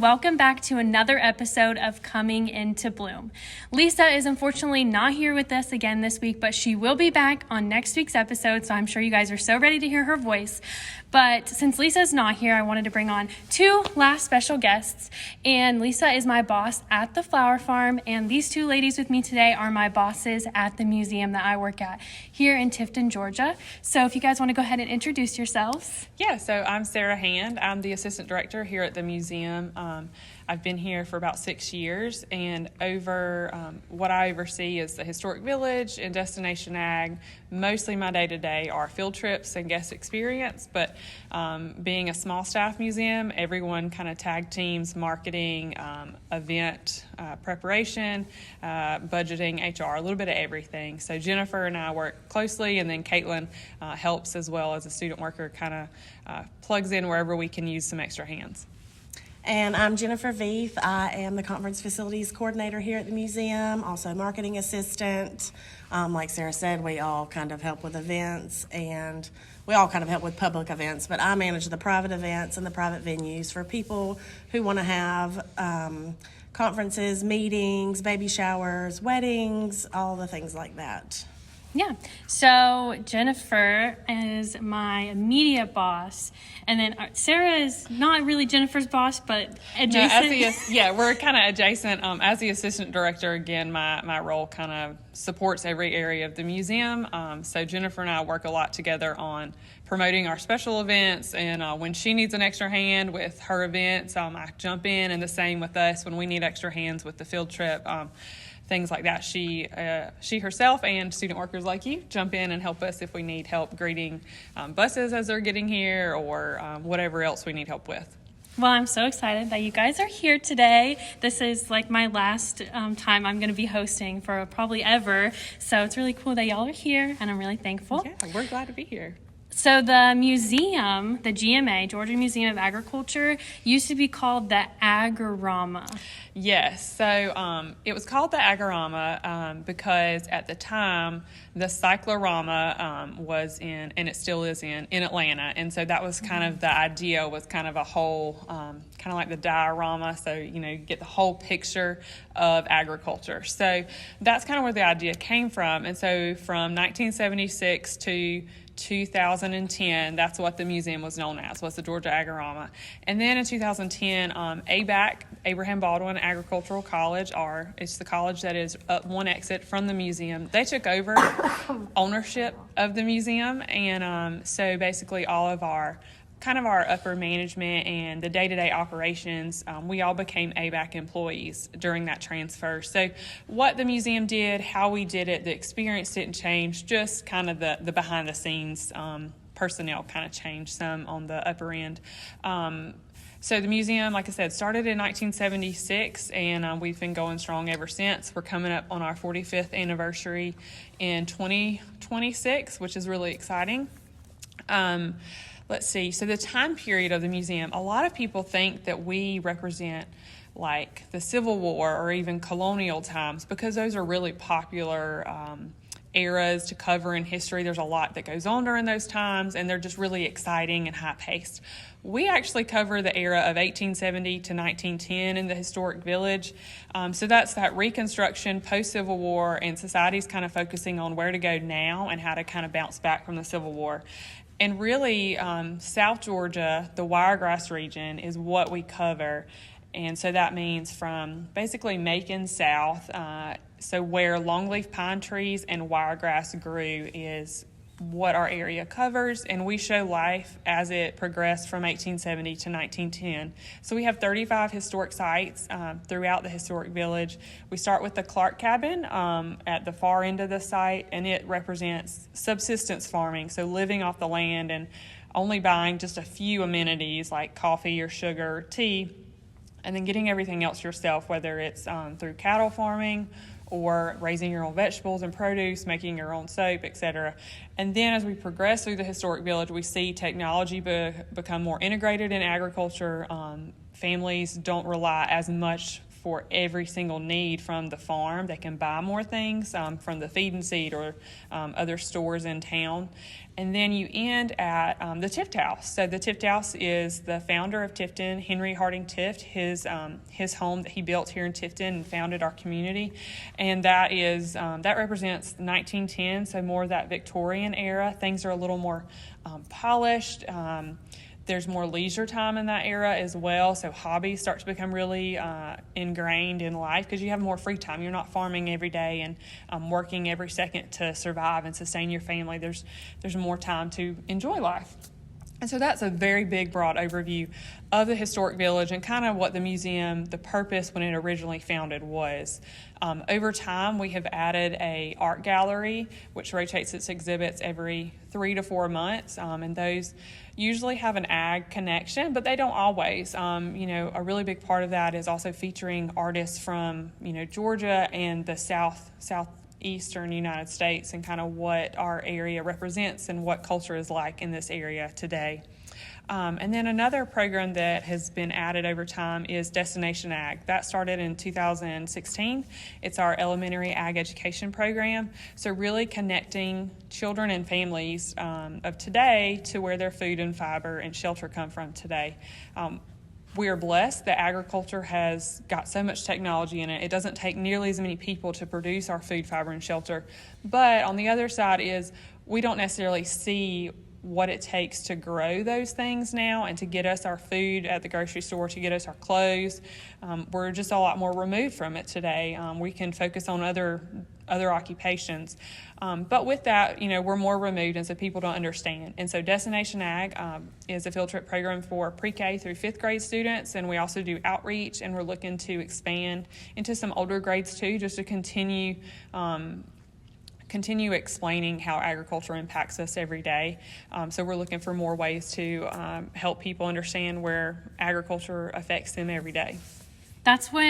and welcome back to another episode of Coming Into Bloom. Lisa is unfortunately not here with us again this week, but she will be back on next week's episode, so I'm sure you guys are so ready to hear her voice. But since Lisa's not here, I wanted to bring on two last special guests, and Lisa is my boss at the Flower Farm, and these two ladies with me today are my bosses at the museum that I work at here in Tifton, Georgia. So if you guys want to go ahead and introduce yourselves. Yeah, so I'm Sara. I'm the assistant director here at the museum. I've been here for about 6 years, and what I oversee is the historic village and destination ag. Mostly my day-to-day are field trips and guest experience, but being a small staff museum, everyone kind of tag teams marketing, event preparation, budgeting, HR, a little bit of everything. So Jennifer and I work closely, and then Caitlynne helps as well as a student worker, kind of plugs in wherever we can use some extra hands. And I'm Jennifer Vieth. I am the conference facilities coordinator here at the museum, also marketing assistant. Like Sara said, we all kind of help with events, and we all kind of help with public events, but I manage the private events and the private venues for people who want to have conferences, meetings, baby showers, weddings, all the things like that. Yeah, so Jennifer is my immediate boss, and then Sara is not really Jennifer's boss, but adjacent. No, we're kind of adjacent. As the assistant director, again, my role kind of supports every area of the museum. So Jennifer and I work a lot together on promoting our special events, and when she needs an extra hand with her events, I jump in, and the same with us when we need extra hands with the field trip. Things like that. She herself and student workers like you jump in and help us if we need help greeting buses as they're getting here, or whatever else we need help with. Well, I'm so excited that you guys are here today. This is like my last time I'm going to be hosting for probably ever. So it's really cool that y'all are here, and I'm really thankful. Yeah, we're glad to be here. So the museum, the GMA, Georgia Museum of Agriculture, used to be called the Agorama. Yes, so it was called the Agorama because at the time the Cyclorama was in, and it still is in Atlanta, and so that was kind of the idea, was kind of a whole, kind of like the diorama, so you get the whole picture of agriculture. So that's kind of where the idea came from, and so from 1976 to 2010, that's what the museum was known as, was the Georgia Agorama. And then in 2010, ABAC, Abraham Baldwin Agricultural College, it's the college that is up one exit from the museum. They took over ownership of the museum, and so basically all of our upper management and the day-to-day operations, we all became ABAC employees during that transfer. So what the museum did, how we did it, the experience didn't change, just kind of the behind-the-scenes personnel kind of changed some on the upper end. So the museum, like I said, started in 1976, and we've been going strong ever since. We're coming up on our 45th anniversary in 2026, which is really exciting. Let's see, so the time period of the museum, a lot of people think that we represent like the Civil War or even colonial times, because those are really popular eras to cover in history. There's a lot that goes on during those times, and they're just really exciting and high-paced. We actually cover the era of 1870 to 1910 in the historic village. So that's that Reconstruction, post-Civil War, and society's kind of focusing on where to go now and how to kind of bounce back from the Civil War. And really, South Georgia, the Wiregrass region, is what we cover. And so that means from basically Macon south, so where longleaf pine trees and wiregrass grew is what our area covers, and we show life as it progressed from 1870 to 1910. So we have 35 historic sites throughout the historic village. We start with the Clark Cabin at the far end of the site, and it represents subsistence farming, so living off the land and only buying just a few amenities like coffee or sugar or tea, and then getting everything else yourself, whether it's through cattle farming or raising your own vegetables and produce, making your own soap, etc. And then as we progress through the historic village, we see technology become more integrated in agriculture. Families don't rely as much for every single need from the farm. They can buy more things from the Feed and Seed or other stores in town. And then you end at the Tift House. So the Tift House is the founder of Tifton, Henry Harding Tift, his home that he built here in Tifton and founded our community. And that is that represents 1910, so more of that Victorian era. Things are a little more polished. There's more leisure time in that era as well, so hobbies start to become really ingrained in life because you have more free time. You're not farming every day and working every second to survive and sustain your family. There's more time to enjoy life. And so that's a very big, broad overview of the historic village and kind of what the museum, the purpose when it originally founded was. Over time, we have added a art gallery, which rotates its exhibits every 3 to 4 months, and those usually have an ag connection, but they don't always. A really big part of that is also featuring artists from, Georgia and the southeastern United States and kind of what our area represents and what culture is like in this area today. And then another program that has been added over time is Destination Ag. That started in 2016. It's our elementary ag education program. So really connecting children and families of today to where their food and fiber and shelter come from today. We are blessed that agriculture has got so much technology in it. It doesn't take nearly as many people to produce our food, fiber, and shelter. But on the other side is we don't necessarily see what it takes to grow those things now and to get us our food at the grocery store, to get us our clothes. We're just a lot more removed from it today. We can focus on other occupations. But with that, we're more removed, and so people don't understand. And so Destination Ag is a field trip program for pre-K through 5th grade students, and we also do outreach, and we're looking to expand into some older grades too, just to continue explaining how agriculture impacts us every day. So we're looking for more ways to help people understand where agriculture affects them every day. That's what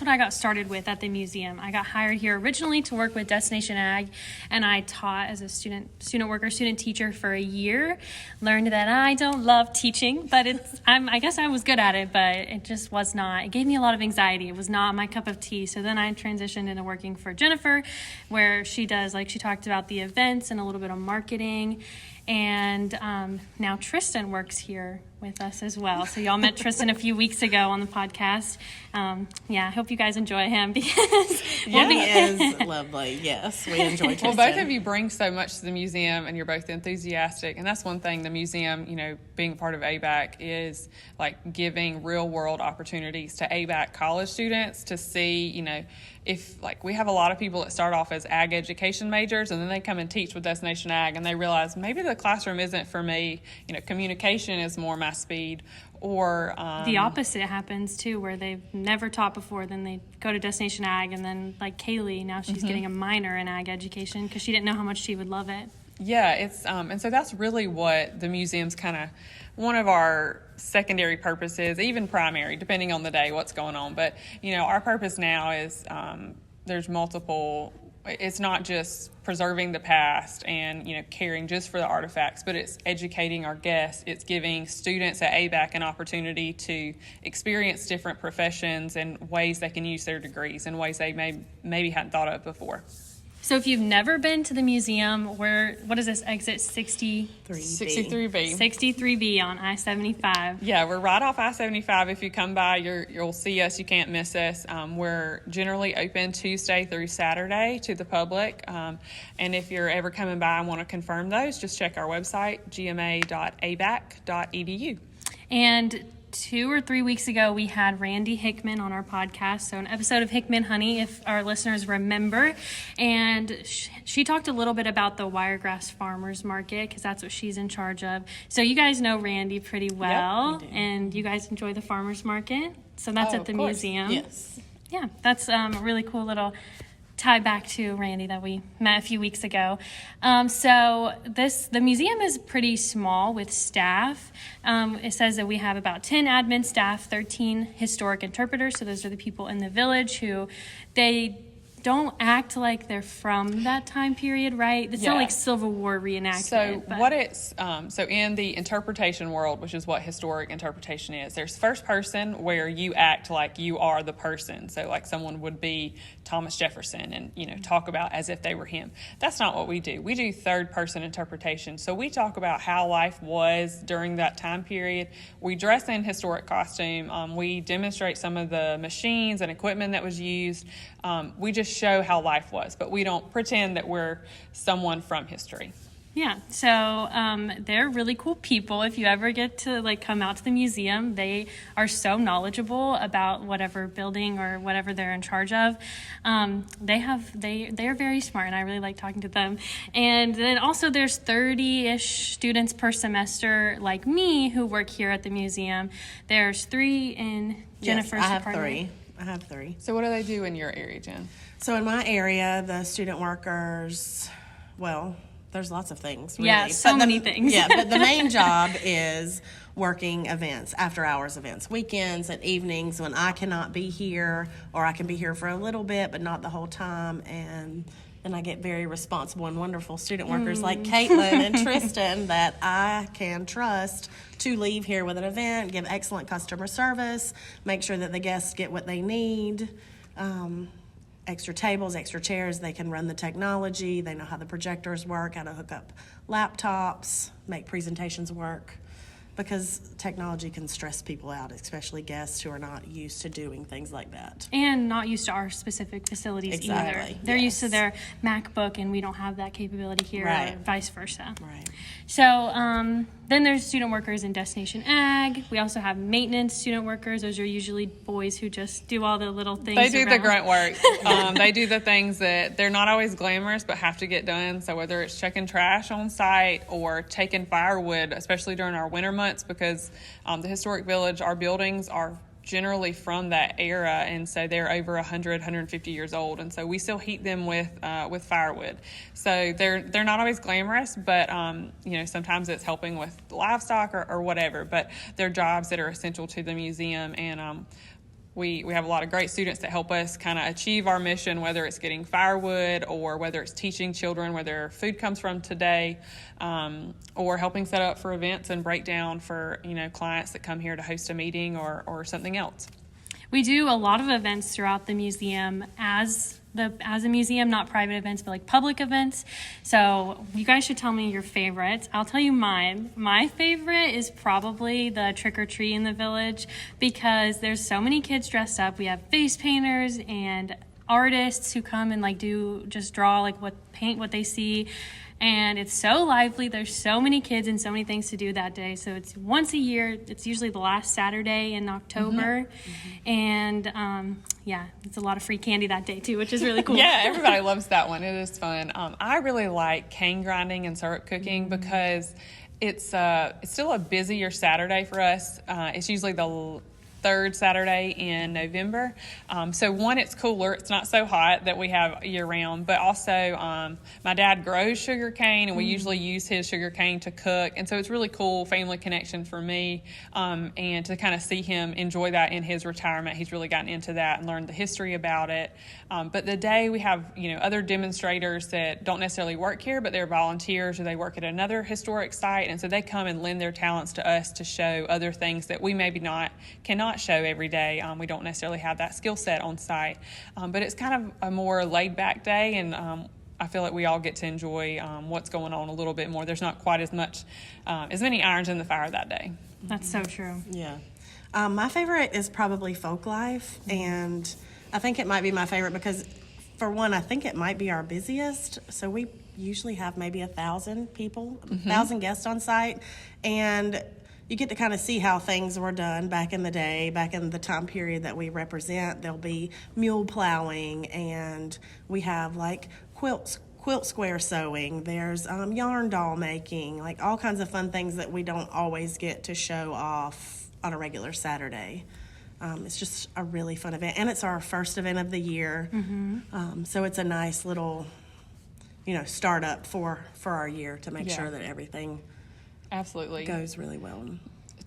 I got started with at the museum. I got hired here originally to work with Destination Ag, and I taught as a student teacher for a year. Learned that I don't love teaching, but I guess I was good at it, but it just was not. It gave me a lot of anxiety. It was not my cup of tea. So then I transitioned into working for Jennifer, where she does, like she talked about, the events and a little bit of marketing. And now Tristan works here with us as well. So y'all met Tristan a few weeks ago on the podcast. I hope you guys enjoy him because he is lovely. Yes, we enjoy Tristan. Well, both of you bring so much to the museum, and you're both enthusiastic. And that's one thing the museum, being part of ABAC, is like giving real world opportunities to ABAC college students to see, if like we have a lot of people that start off as ag education majors and then they come and teach with Destination Ag and they realize maybe the classroom isn't for me, communication is more my speed. Or the opposite happens too, where they've never taught before, then they go to Destination Ag, and then like Kaylee, now she's getting a minor in ag education because she didn't know how much she would love it. Yeah, it's and so that's really what the museum's kind of one of our secondary purposes, even primary, depending on the day, what's going on. But, our purpose now is there's multiple. It's not just preserving the past and, caring just for the artifacts, but it's educating our guests. It's giving students at ABAC an opportunity to experience different professions and ways they can use their degrees in ways they maybe hadn't thought of before. So if you've never been to the museum, what is this, exit 63B. 63B on I-75. Yeah, we're right off I-75. If you come by, you'll see us. You can't miss us. We're generally open Tuesday through Saturday to the public. And if you're ever coming by and want to confirm those, just check our website, gma.abac.edu. And 2 or 3 weeks ago, we had Randy Hickman on our podcast, so an episode of Hickman Honey, if our listeners remember, and she talked a little bit about the Wiregrass Farmers Market, because that's what she's in charge of. So you guys know Randy pretty well, yep, we do. And you guys enjoy the farmers market, so that's at the museum. Yes. Yeah, that's a really cool little tie back to Randy that we met a few weeks ago. The museum is pretty small with staff. It says that we have about 10 admin staff, 13 historic interpreters. So those are the people in the village who they don't act like they're from that time period, right? It's not Yeah. like Civil War reenactment. So but- what it's so in the interpretation world, which is what historic interpretation is, there's first person where you act like you are the person. So like someone would be Thomas Jefferson and talk about as if they were him. That's not what we do. We do third person interpretation. So we talk about how life was during that time period. We dress in historic costume. We demonstrate some of the machines and equipment that was used. We just show how life was, but we don't pretend that we're someone from history. Yeah, so they're really cool people. If you ever get to like come out to the museum, they are so knowledgeable about whatever building or whatever they're in charge of. They are very smart, and I really like talking to them. And then also there's 30-ish students per semester like me who work here at the museum. There's 3 in Jennifer's Yes, I have department. 3. I have 3. So what do they do in your area, Jen? So in my area, the student workers, well, there's lots of things, really. Yeah, so many things. Yeah, but the main job is working events, after-hours events, weekends and evenings when I cannot be here, or I can be here for a little bit, but not the whole time. And then I get very responsible and wonderful student workers like Caitlynne and Tristan that I can trust to leave here with an event, give excellent customer service, make sure that the guests get what they need. Extra tables, extra chairs, they can run the technology, they know how the projectors work, how to hook up laptops, make presentations work, because technology can stress people out, especially guests who are not used to doing things like that. And not used to our specific facilities Exactly, either. They're used to yes. their MacBook, and we don't have that capability here, Right. or vice versa. Right. So then there's student workers in Destination Ag. We also have maintenance student workers. Those are usually boys who just do all the little things. They do the around. grunt work. They do the things that they're not always glamorous but have to get done. So whether it's checking trash on site or taking firewood, especially during our winter months, because the historic village, our buildings are generally from that era, and so they're over 100, 150 years old, and so we still heat them with firewood. So they're not always glamorous, but sometimes it's helping with livestock or whatever. But they're jobs that are essential to the museum, and we have a lot of great students that help us kind of achieve our mission, whether it's getting firewood or whether it's teaching children where their food comes from today, or helping set up for events and breakdown for clients that come here to host a meeting or something else. We do a lot of events throughout the museum as a museum, not private events, but like public events. So you guys should tell me your favorites. I'll tell you mine. My favorite is probably the trick or treat in the village, because there's so many kids dressed up. We have face painters and artists who come and draw paint what they see. And it's so lively. There's so many kids and so many things to do that day. So it's once a year. It's usually the last Saturday in October. And it's a lot of free candy that day too, which is really cool. Yeah, everybody loves that one. It is fun. I really like cane grinding and syrup cooking because it's still a busier Saturday for us. It's usually the third Saturday in November. So one, it's cooler. It's not so hot that we have year round, but also my dad grows sugar cane, and we usually use his sugar cane to cook. And so it's really cool family connection for me, and to kind of see him enjoy that in his retirement. He's really gotten into that and learned the history about it. But the day we have, other demonstrators that don't necessarily work here, but they're volunteers or they work at another historic site. And so they come and lend their talents to us to show other things that we maybe cannot show every day. We don't necessarily have that skill set on site, but it's kind of a more laid back day, and I feel like we all get to enjoy what's going on a little bit more. There's not quite as many irons in the fire that day. That's so true. Yeah. My favorite is probably folk life, and I think it might be my favorite because, for one, I think it might be our busiest. So we usually have maybe 1,000 people, 1,000 guests on site, and you get to kind of see how things were done back in the day, back in the time period that we represent. There'll be mule plowing, and we have quilt square sewing. There's yarn doll making, all kinds of fun things that we don't always get to show off on a regular Saturday. It's just a really fun event, and it's our first event of the year. So it's a nice little, startup for our year to make sure that everything Absolutely goes really well.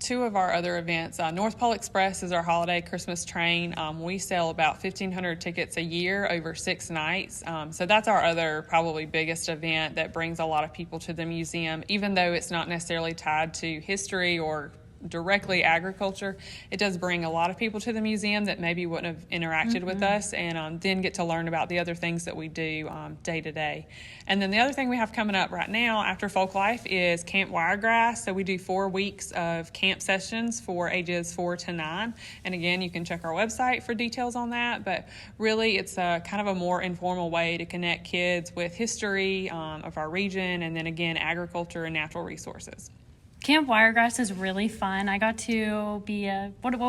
two of our other events, North Pole Express is our holiday Christmas train. We sell about 1,500 tickets a year over 6 nights. So that's our other probably biggest event that brings a lot of people to the museum, even though it's not necessarily tied to history or directly agriculture. It does bring a lot of people to the museum that maybe wouldn't have interacted with us, and then get to learn about the other things that we do day to day. And then the other thing we have coming up right now after Folk Life is Camp Wiregrass. So we do 4 weeks of camp sessions for ages 4 to 9. And again, you can check our website for details on that. But really, it's a kind of a more informal way to connect kids with history of our region, and then again, agriculture and natural resources. Camp Wiregrass is really fun. I got to be a, what have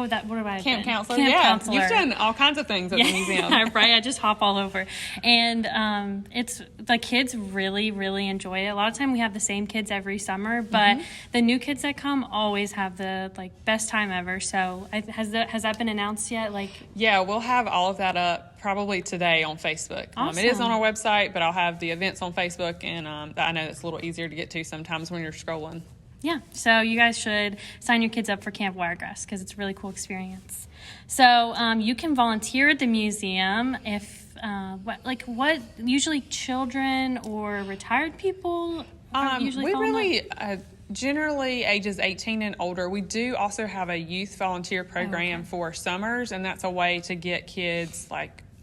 I Camp been? counselor. Camp Yeah, counselor. you've done all kinds of things at the museum. Right, I just hop all over. And it's the kids really, really enjoy it. A lot of time we have the same kids every summer, but the new kids that come always have the best time ever. So has that been announced yet? Yeah, we'll have all of that up probably today on Facebook. Awesome. It is on our website, but I'll have the events on Facebook, and I know it's a little easier to get to sometimes when you're scrolling. Yeah, so you guys should sign your kids up for Camp Wiregrass because it's a really cool experience. So you can volunteer at the museum if what usually children or retired people are usually we falling really generally ages 18 and older. We do also have a youth volunteer program for summers, and that's a way to get kids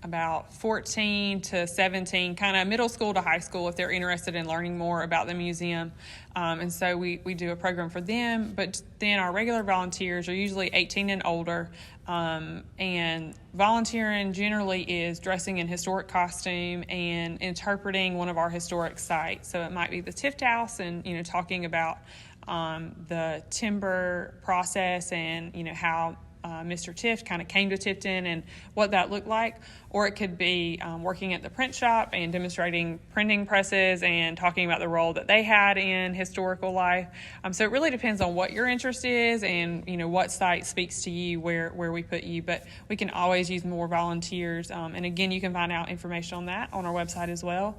about 14 to 17, kind of middle school to high school, if they're interested in learning more about the museum. And so we do a program for them, but then our regular volunteers are usually 18 and older. And volunteering generally is dressing in historic costume and interpreting one of our historic sites. So it might be the Tift House, and talking about the timber process and how Mr. Tift kind of came to Tifton and what that looked like. Or it could be working at the print shop and demonstrating printing presses and talking about the role that they had in historical life. So it really depends on what your interest is and what site speaks to you, where we put you. But we can always use more volunteers. And again, you can find out information on that on our website as well.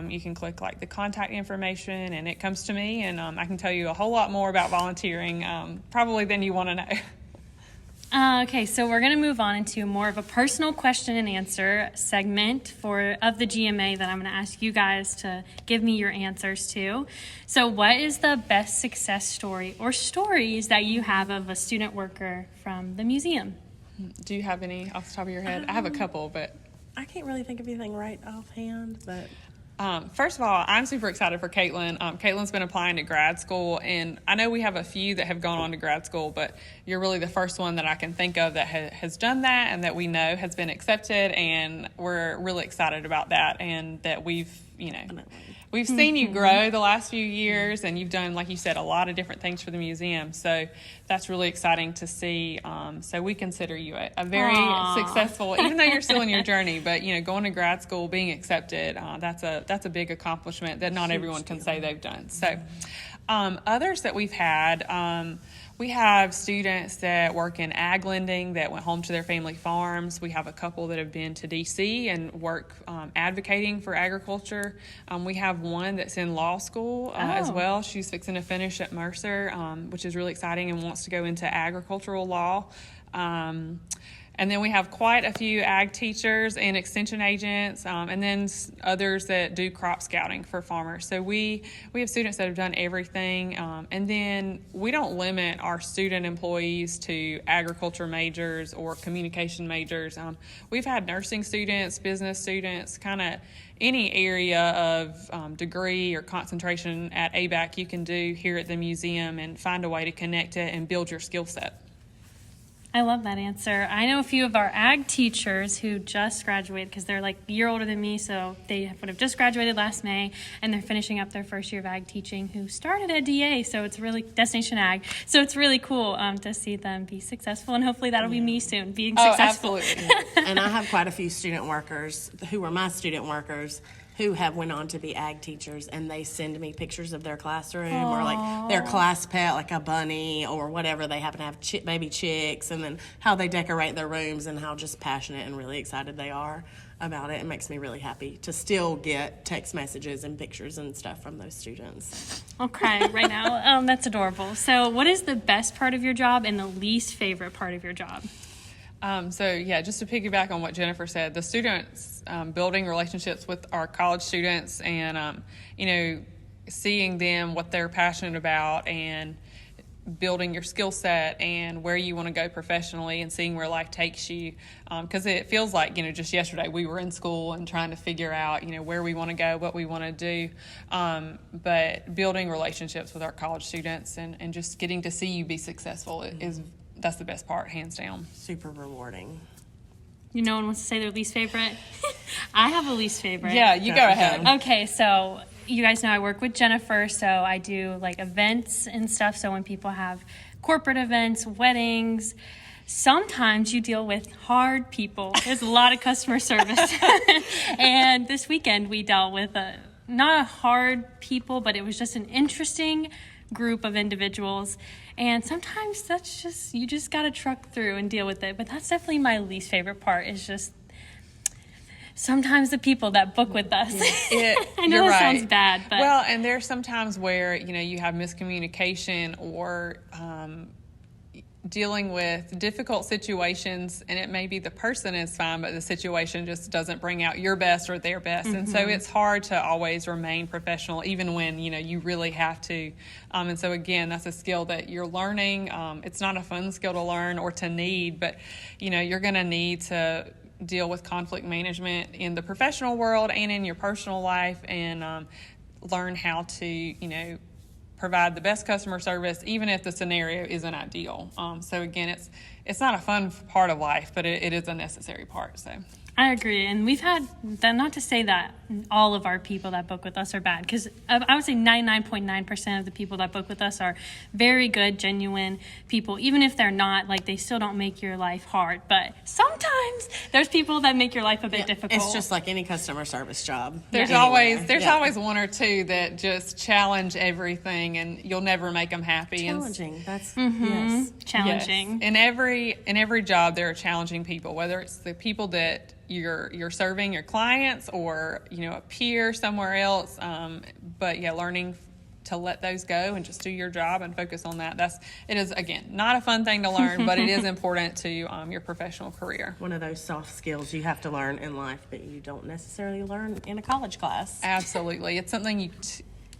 You can click the contact information, and it comes to me, and I can tell you a whole lot more about volunteering probably than you want to know. Okay, so we're going to move on into more of a personal question and answer segment of the GMA that I'm going to ask you guys to give me your answers to. So what is the best success story or stories that you have of a student worker from the museum? Do you have any off the top of your head? I have a couple, but I can't really think of anything right offhand, but first of all, I'm super excited for Caitlynne. Caitlinne's been applying to grad school, and I know we have a few that have gone on to grad school, but you're really the first one that I can think of that has done that and that we know has been accepted, and we're really excited about that, and that we've seen you grow the last few years, and you've done, like you said, a lot of different things for the museum. So that's really exciting to see. So we consider you a very successful, even though you're still in your journey, but going to grad school, being accepted, that's a big accomplishment that not everyone can say they've done. So others that we've had, we have students that work in ag lending that went home to their family farms. We have a couple that have been to D.C. and work advocating for agriculture. We have one that's in law school as well. She's fixing to finish at Mercer, which is really exciting, and wants to go into agricultural law. And then we have quite a few ag teachers and extension agents, and then others that do crop scouting for farmers. So we have students that have done everything, and then we don't limit our student employees to agriculture majors or communication majors. We've had nursing students, business students, kind of any area of degree or concentration at ABAC you can do here at the museum and find a way to connect it and build your skill set. I love that answer. I know a few of our ag teachers who just graduated because they're a year older than me, so they would have just graduated last May, and they're finishing up their first year of ag teaching, who started at DA, so it's really Destination Ag. So it's really cool to see them be successful, and hopefully that'll be me soon, being successful. Absolutely. and I have quite a few student workers who were my student workers who have went on to be ag teachers, and they send me pictures of their classroom or like their class pet, like a bunny or whatever. They happen to have baby chicks, and then how they decorate their rooms and how just passionate and really excited they are about it. It makes me really happy to still get text messages and pictures and stuff from those students. I'll cry right now. That's adorable. So what is the best part of your job and the least favorite part of your job? Just to piggyback on what Jennifer said, the students, building relationships with our college students and, seeing them, what they're passionate about, and building your skill set and where you want to go professionally and seeing where life takes you. Because it feels like, just yesterday we were in school and trying to figure out, where we want to go, what we want to do. But building relationships with our college students and just getting to see you be successful that's the best part, hands down. Super rewarding. No one wants to say their least favorite? I have a least favorite. Yeah, you go ahead. Okay, so you guys know I work with Jennifer, so I do like events and stuff. So when people have corporate events, weddings, sometimes you deal with hard people. There's a lot of customer service. And this weekend we dealt with not a hard people, but it was just an interesting group of individuals. And sometimes that's just, you just got to truck through and deal with it. But that's definitely my least favorite part, is just sometimes the people that book with us. I know that sounds bad, but well, and there's sometimes where you have miscommunication or dealing with difficult situations, and it may be the person is fine, but the situation just doesn't bring out your best or their best. And so it's hard to always remain professional, even when you really have to. And so again, that's a skill that you're learning. It's not a fun skill to learn or to need, but you're going to need to deal with conflict management in the professional world and in your personal life, and learn how to provide the best customer service, even if the scenario isn't ideal. So again, it's not a fun part of life, but it is a necessary part. So I agree. And we've had, not to say that all of our people that book with us are bad, because I would say 99.9% of the people that book with us are very good, genuine people. Even if they're not, they still don't make your life hard. But sometimes there's people that make your life a bit difficult. It's just like any customer service job. There's always one or two that just challenge everything, and you'll never make them happy. Challenging. That's yes. Challenging. Yes. In every job, there are challenging people, whether it's the people that you're serving, your clients, or a peer somewhere else. But learning to let those go and just do your job and focus on that. It is again not a fun thing to learn, but it is important to your professional career. One of those soft skills you have to learn in life, but you don't necessarily learn in a college class. Absolutely, it's something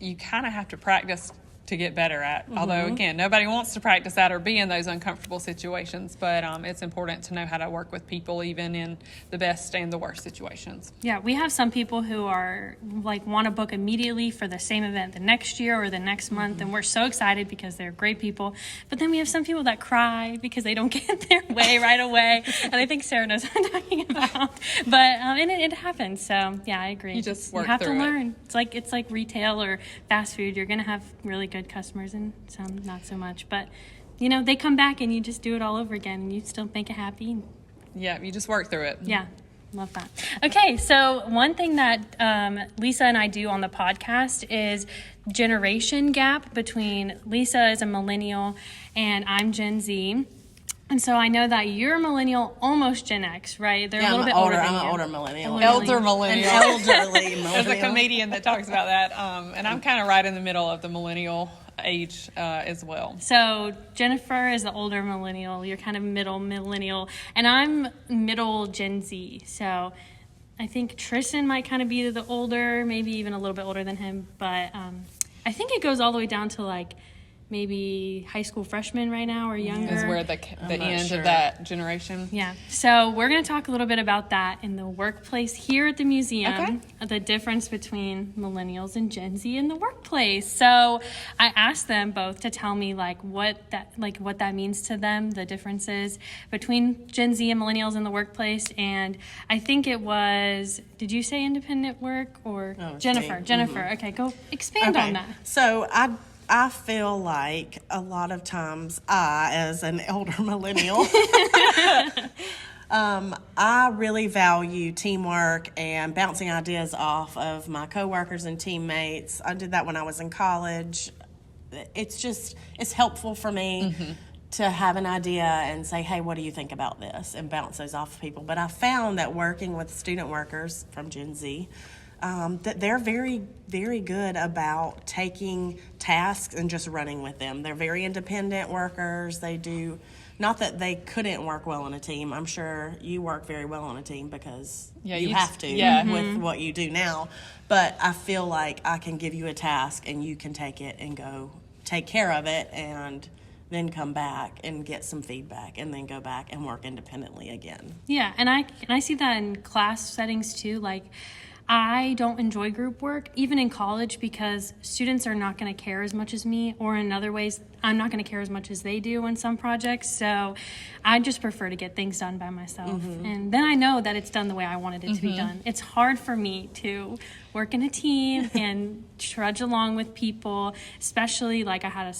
you kind of have to practice to get better at. Although again, nobody wants to practice that or be in those uncomfortable situations, but it's important to know how to work with people even in the best and the worst situations. Yeah, we have some people who are want to book immediately for the same event the next year or the next month, and we're so excited because they're great people. But then we have some people that cry because they don't get their way right away, and I think Sarah knows what I'm talking about. But and it happens. So yeah, I agree. You just work you have through to learn. It's like retail or fast food. You're gonna have really good customers and some not so much, but they come back and you just do it all over again and you still make it happy. Yeah, you just work through it. Yeah, love that. Okay, so one thing that Lisa and I do on the podcast is generation gap between Lisa is a millennial and I'm Gen Z. And so I know that you're a millennial, almost Gen X, right? They're a little bit older than you. I'm an older millennial. Elder millennial. An elderly millennial. There's a comedian that talks about that. And I'm kind of right in the middle of the millennial age as well. So Jennifer is the older millennial. You're kind of middle millennial. And I'm middle Gen Z. So I think Tristan might kind of be the older, maybe even a little bit older than him. But I think it goes all the way down to maybe high school freshmen right now or younger. Is where the end of that generation. Yeah. So we're going to talk a little bit about that in the workplace here at the museum, the difference between millennials and Gen Z in the workplace. So I asked them both to tell me what that means to them, the differences between Gen Z and millennials in the workplace. And I think it was, did you say independent work or Jennifer? Jennifer. Okay, go expand on that. So I feel like a lot of times I, as an elder millennial, I really value teamwork and bouncing ideas off of my coworkers and teammates. I did that when I was in college. It's helpful for me to have an idea and say, hey, what do you think about this? And bounce those off of people. But I found that working with student workers from Gen Z, that they're very, very good about taking tasks and just running with them. They're very independent workers. They do, not that they couldn't work well on a team. I'm sure you work very well on a team because you have to with what you do now. But I feel like I can give you a task and you can take it and go take care of it and then come back and get some feedback and then go back and work independently again. Yeah, and I see that in class settings too. Like, I don't enjoy group work, even in college, because students are not going to care as much as me, or in other ways, I'm not going to care as much as they do on some projects. So I just prefer to get things done by myself. And then I know that it's done the way I wanted it to be done. It's hard for me to work in a team and trudge along with people, especially like I had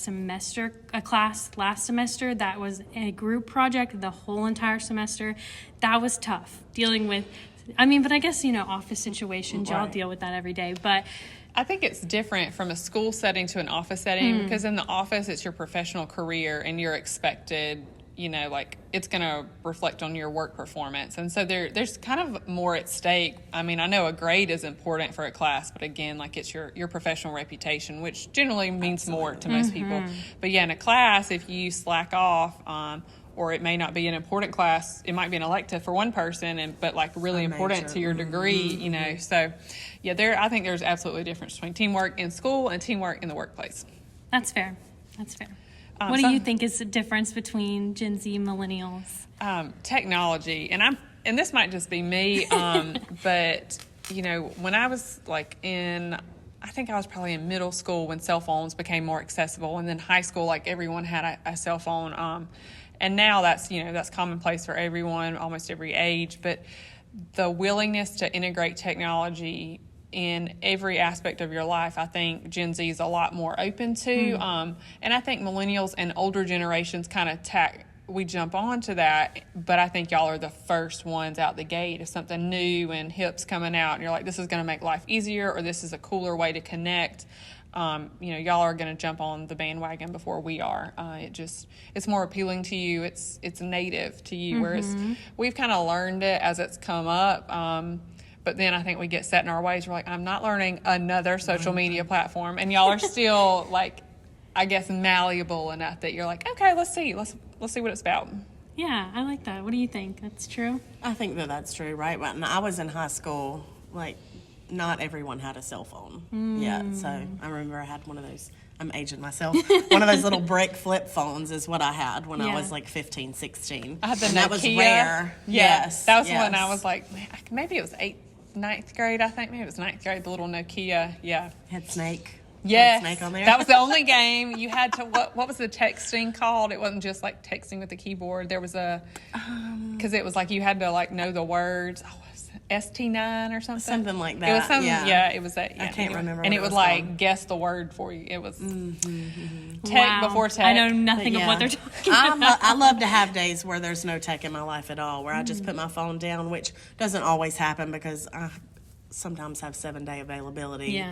a class last semester that was a group project the whole entire semester. That was tough dealing with. But I guess, office situations, y'all deal with that every day. But I think it's different from a school setting to an office setting because in the office, it's your professional career and you're expected, it's going to reflect on your work performance. And so there's kind of more at stake. I know a grade is important for a class, but again, it's your professional reputation, which generally means more to most people. But yeah, in a class, if you slack off, or it may not be an important class. It might be an elective for one person, but really important to your degree, So, yeah, I think there's absolutely a difference between teamwork in school and teamwork in the workplace. That's fair. What do you think is the difference between Gen Z and millennials? Technology, and this might just be me, but when I was I think I was probably in middle school when cell phones became more accessible, and then high school, everyone had a cell phone. And now that's commonplace for everyone, almost every age. But the willingness to integrate technology in every aspect of your life, I think Gen Z is a lot more open to. And I think millennials and older generations we jump onto that. But I think y'all are the first ones out the gate. If something new and hip's coming out and you're like, this is going to make life easier, or this is a cooler way to connect, y'all are going to jump on the bandwagon before we are. It's more appealing to you. It's native to you, whereas we've kind of learned it as it's come up. But then I think we get set in our ways. We're like, I'm not learning another social media platform, and y'all are still I guess malleable enough that you're like, okay, let's see what it's about. Yeah, I like that. What do you think? That's true? I think that's true, right? When I was in high school, not everyone had a cell phone yet. So I remember I had one of those, I'm aging myself, one of those little brick flip phones is what I had when I was 15, 16. I had the Nokia. That was rare. Yeah, yes. That was when I was maybe it was ninth grade, I think. Maybe it was ninth grade, the little Nokia. Yeah. Had Snake. Yes, Snake on there. That was the only game you had to. What was the texting called? It wasn't just texting with the keyboard. There was because it was you had to know the words. Oh, ST9 or something? Something like that. It was something, it was that. Yeah, I can't remember. And it would guess the word for you. It was tech before tech. I know nothing of what they're talking about. I love to have days where there's no tech in my life at all, where I just put my phone down, which doesn't always happen because I sometimes have 7-day availability,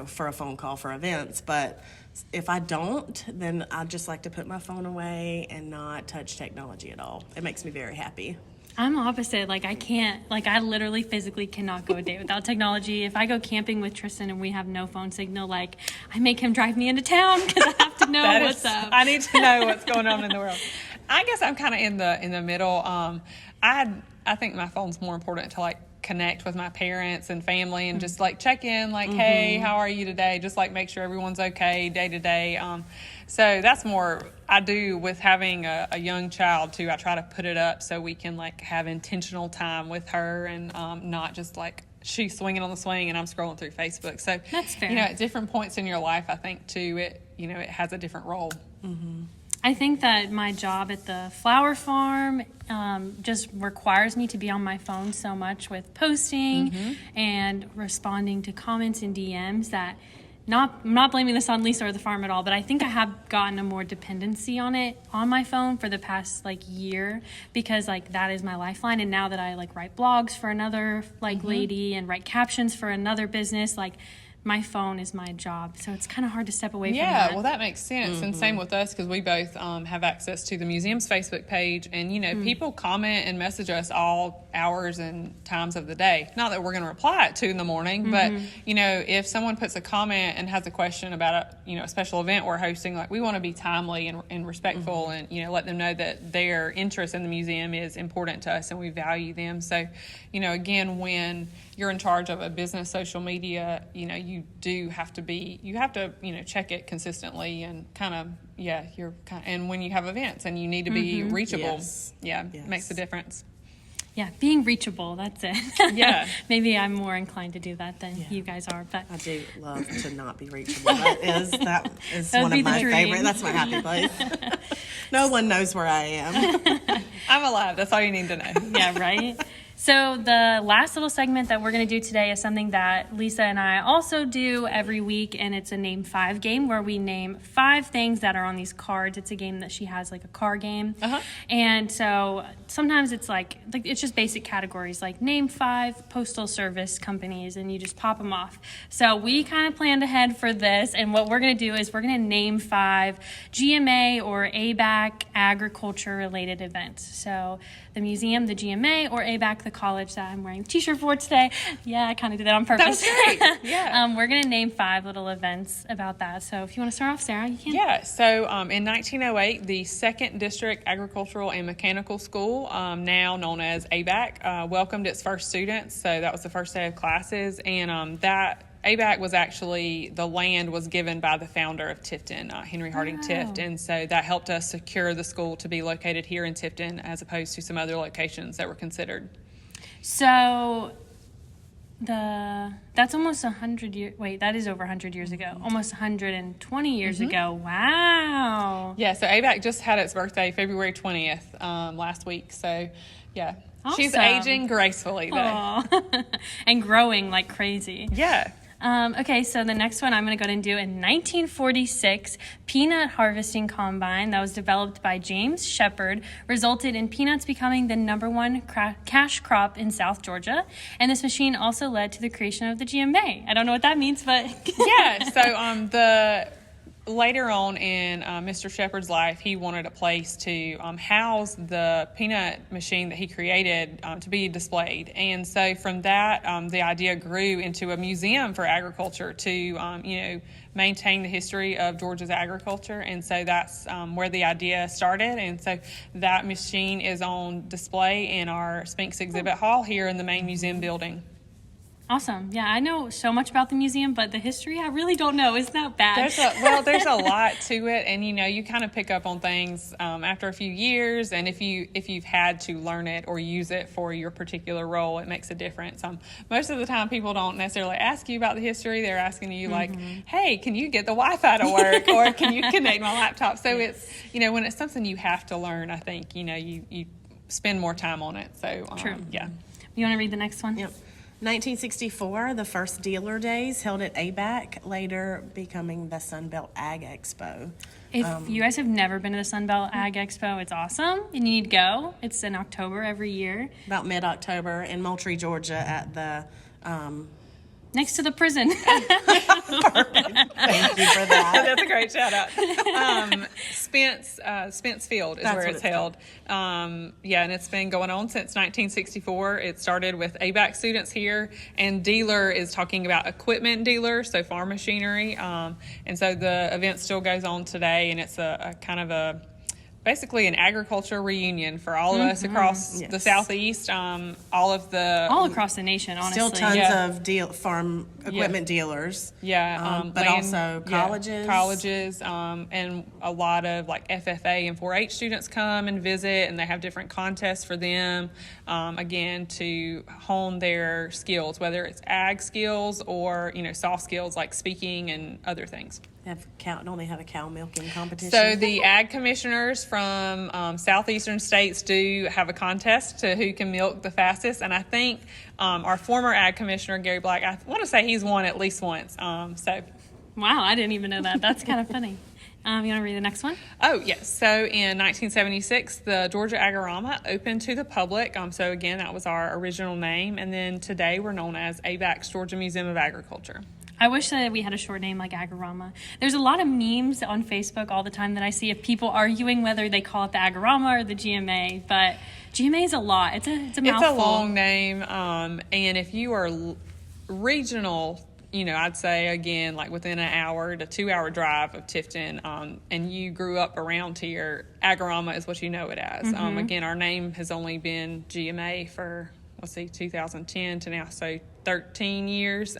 for a phone call for events. But if I don't, then I just like to put my phone away and not touch technology at all. It makes me very happy. I'm opposite. I can't, I literally physically cannot go a day without technology. If I go camping with Tristan and we have no phone signal, I make him drive me into town because I have to know what's up. I need to know what's going on in the world. I guess I'm kind of in the middle. I think my phone's more important to connect with my parents and family and just check in, hey, how are you today? Just make sure everyone's okay day to day. So that's more I do with having a young child too. I try to put it up so we can have intentional time with her and not just she's swinging on the swing and I'm scrolling through Facebook. So that's fair. At different points in your life, I think too, it has a different role. Mm-hmm. I think that my job at the flower farm just requires me to be on my phone so much with posting and responding to comments and DMs that I'm not blaming this on Lisa or the farm at all, but I think I have gotten a more dependency on it on my phone for the past like year, because like that is my lifeline. And now that I like write blogs for another like lady and write captions for another business, like my phone is my job, so it's kind of hard to step away from that. Yeah, well, that makes sense. And same with us, because we both have access to the museum's Facebook page. And, people comment and message us all hours and times of the day. Not that we're going to reply at 2 in the morning, but, if someone puts a comment and has a question about a special event we're hosting, like we want to be timely and respectful and, let them know that their interest in the museum is important to us and we value them. So, again, when you're in charge of a business social media, you do have to check it consistently and and when you have events and you need to be reachable, it makes a difference. Yeah, being reachable, that's it. Yeah. Maybe I'm more inclined to do that than you guys are, but I do love to not be reachable. That is one of my favorite. That's my happy place. No one knows where I am. I'm alive. That's all you need to know. Yeah, right? So the last little segment that we're going to do today is something that Lisa and I also do every week, and it's a Name 5 game where we name 5 things that are on these cards. It's a game that she has, like a card game. And so sometimes it's like it's just basic categories, like name 5 postal service companies, and you just pop them off. So we kind of planned ahead for this, and what we're going to do is we're going to name 5 GMA or ABAC agriculture-related events. So the museum, the GMA, or ABAC, the college that I'm wearing a t-shirt for today. Yeah, I kind of did that on purpose. That was great. Yeah. We're going to name 5 little events about that. So if you want to start off, Sarah, you can. Yeah. So in 1908, the 2nd District Agricultural and Mechanical School, now known as ABAC, welcomed its first students. So that was the first day of classes. And that ABAC was actually, the land was given by the founder of Tifton, Henry Harding Tift, and so that helped us secure the school to be located here in Tifton as opposed to some other locations that were considered. So that's almost 100 years, wait, that is over 100 years ago, almost 120 years ago. Wow. Yeah, so ABAC just had its birthday February 20th last week, so yeah. Awesome. She's aging gracefully, though. And growing like crazy. Yeah. Okay, so the next one I'm going to go ahead and do. In 1946, peanut harvesting combine that was developed by James Shepard resulted in peanuts becoming the #1 cash crop in South Georgia. And this machine also led to the creation of the GMA. I don't know what that means, but... Yeah, so later on in Mr. Shepard's life, he wanted a place to house the peanut machine that he created to be displayed. And so from that, the idea grew into a museum for agriculture to, maintain the history of Georgia's agriculture. And so that's where the idea started. And so that machine is on display in our Sphinx exhibit hall here in the main museum building. Awesome. Yeah, I know so much about the museum, but the history, I really don't know. It's not bad. There's a lot to it, and you kind of pick up on things after a few years, and if you've had to learn it or use it for your particular role, it makes a difference. Most of the time, people don't necessarily ask you about the history. They're asking you like, "Hey, can you get the Wi-Fi to work, or can you connect my laptop?" So it's when it's something you have to learn, I think you spend more time on it. So True. Yeah. You want to read the next one? Yep. 1964, the first dealer days held at ABAC, later becoming the Sunbelt Ag Expo. If you guys have never been to the Sunbelt Ag Expo, it's awesome, and you need to go. It's in October every year. About mid-October in Moultrie, Georgia at the... Next to the prison. Thank you for that. That's a great shout out. Spence Field is where it's held. And it's been going on since 1964. It started with ABAC students here, and dealer is talking about equipment dealer, so farm machinery. And so the event still goes on today, and it's a kind of basically an agriculture reunion for all of us across the Southeast, all across the nation, honestly. Still tons of farm equipment dealers. Yeah. But also colleges. Colleges, and a lot of like FFA and 4-H students come and visit, and they have different contests for them, again, to hone their skills, whether it's ag skills or, soft skills like speaking and other things. Don't they have a cow milking competition? So the ag commissioners from southeastern states do have a contest to who can milk the fastest, and I think our former ag commissioner Gary Black, I want to say he's won at least once. So Wow, I didn't even know that. That's kind of funny. You want to read the next one? Oh, yes. So in 1976, the Georgia Agorama opened to the public. So again, that was our original name. And then today we're known as ABAC's Georgia Museum of Agriculture. I wish that we had a short name like Agorama. There's a lot of memes on Facebook all the time that I see of people arguing whether they call it the Agorama or the GMA, but GMA is a lot. It's a mouthful. It's a long name. And if you are regional, I'd say, again, like within an hour to 2 hour drive of Tifton, and you grew up around here, Agorama is what you know it as. Again, our name has only been GMA for, 2010 to now, so 13 years.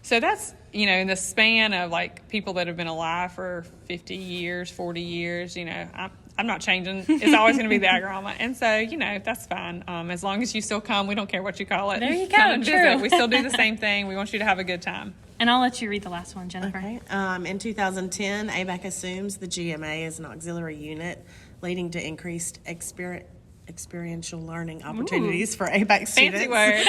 So that's, in the span of like people that have been alive for 50 years, 40 years, I'm not changing. It's always going to be the Agorama. And so, that's fine. As long as you still come, we don't care what you call it. There you go. Come and True. visit. We still do the same thing. We want you to have a good time. And I'll let you read the last one, Jennifer. Okay. In 2010, ABAC assumes the GMA is an auxiliary unit, leading to increased experiential learning opportunities for ABAC students. Fancy word.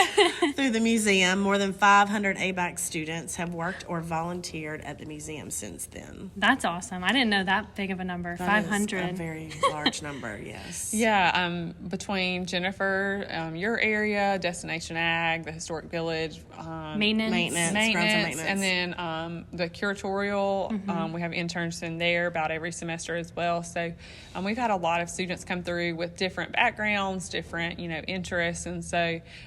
Through the museum, more than 500 ABAC students have worked or volunteered at the museum since then. That's awesome. I didn't know that big of a number. That 500. is a very large number, yes. Yeah, between Jennifer, your area, Destination Ag, the Historic Village, Maintenance. Maintenance. and then the curatorial. We have interns in there about every semester as well. So we've had a lot of students come through with different backgrounds, different interests, and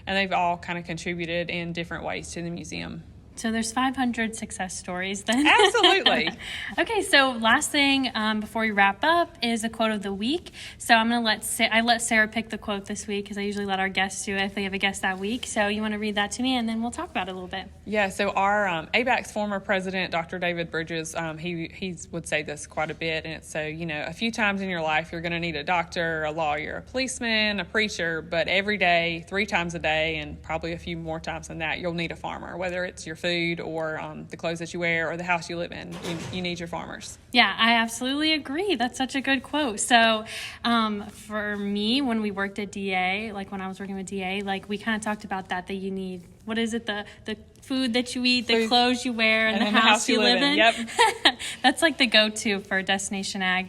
they've all kind of contributed in different ways to the museum. So there's 500 success stories then. Absolutely. Okay, so last thing before we wrap up is a quote of the week. So I'm going to let Sarah pick the quote this week because I usually let our guests do it if they have a guest that week. So you want to read that to me and then we'll talk about it a little bit. Yeah, so our ABAC's former president, Dr. David Bridges, he would say this quite a bit, and it's a few times in your life you're going to need a doctor, a lawyer, a policeman, a preacher, but every day, 3 times a day, and probably a few more times than that, you'll need a farmer, whether it's your food or the clothes that you wear or the house you live in. You need your farmers. Yeah, I absolutely agree. That's such a good quote. So for me, when we worked at DA, like when I was working with DA, like we kind of talked about that you need, what is it, the food that you eat, the clothes you wear, and the house you live in. Yep. That's like the go-to for Destination Ag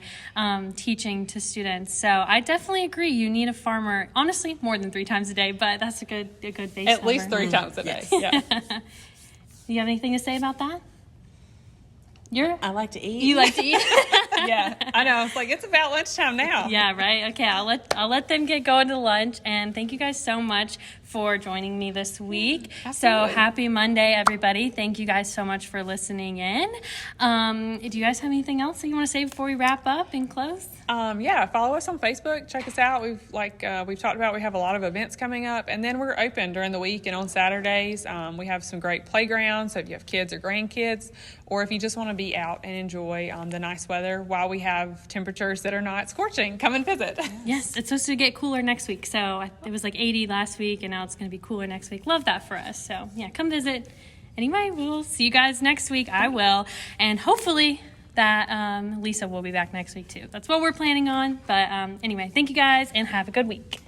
teaching to students. So I definitely agree. You need a farmer, honestly, more than 3 times a day, but that's a good base At least number. 3 times a day. Yes. Yeah. Do you have anything to say about that? I like to eat. You like to eat? Yeah, I know. It's like, it's about lunchtime now. Yeah, right. Okay, I'll let them get going to lunch. And thank you guys so much for joining me this week. Absolutely. So happy Monday, everybody. Thank you guys so much for listening in. Do you guys have anything else that you want to say before we wrap up and close? Yeah, follow us on Facebook. Check us out. We've talked about, we have a lot of events coming up, and then we're open during the week and on Saturdays. We have some great playgrounds. So if you have kids or grandkids, or if you just want to be out and enjoy the nice weather while we have temperatures that are not scorching, come and visit. Yes, it's supposed to get cooler next week. So it was like 80 last week, and now it's going to be cooler next week. Love that for us. So yeah, come visit. Anyway, we'll see you guys next week. I will. And hopefully that Lisa will be back next week too. That's what we're planning on. But anyway, thank you guys and have a good week.